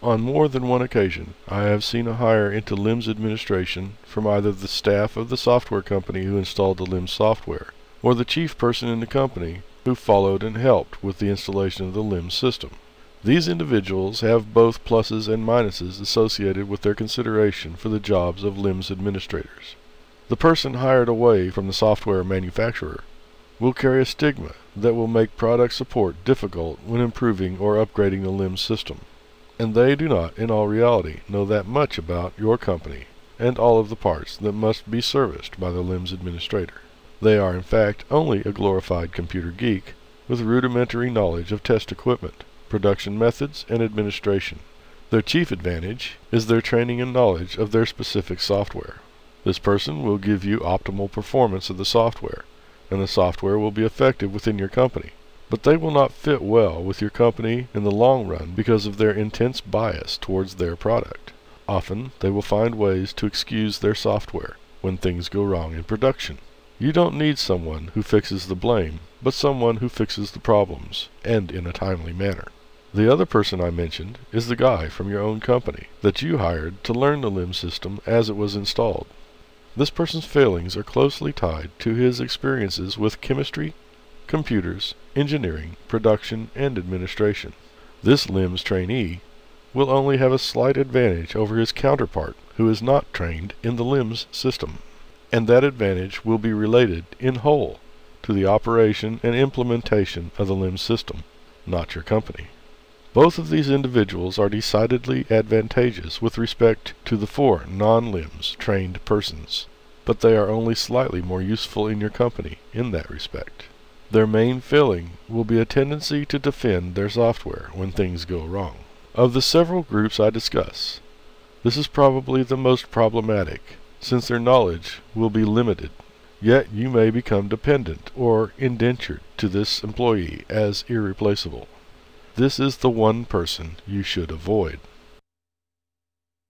On more than one occasion, I have seen a hire into LIMS administration from either the staff of the software company who installed the LIMS software, or the chief person in the company who followed and helped with the installation of the LIMS system. These individuals have both pluses and minuses associated with their consideration for the jobs of LIMS administrators. The person hired away from the software manufacturer will carry a stigma that will make product support difficult when improving or upgrading the LIMS system. And they do not, in all reality, know that much about your company and all of the parts that must be serviced by the LIMS administrator. They are in fact only a glorified computer geek with rudimentary knowledge of test equipment, production methods, and administration. Their chief advantage is their training and knowledge of their specific software. This person will give you optimal performance of the software, and the software will be effective within your company. But they will not fit well with your company in the long run because of their intense bias towards their product. Often, they will find ways to excuse their software when things go wrong in production. You don't need someone who fixes the blame, but someone who fixes the problems, and in a timely manner. The other person I mentioned is the guy from your own company that you hired to learn the LIMS system as it was installed. This person's failings are closely tied to his experiences with chemistry, computers, engineering, production, and administration. This LIMS trainee will only have a slight advantage over his counterpart who is not trained in the LIMS system, and that advantage will be related in whole to the operation and implementation of the LIMS system, not your company. Both of these individuals are decidedly advantageous with respect to the 4 non-LIMS trained persons, but they are only slightly more useful in your company in that respect. Their main failing will be a tendency to defend their software when things go wrong. Of the several groups I discuss, this is probably the most problematic, since their knowledge will be limited. Yet you may become dependent or indentured to this employee as irreplaceable. This is the one person you should avoid.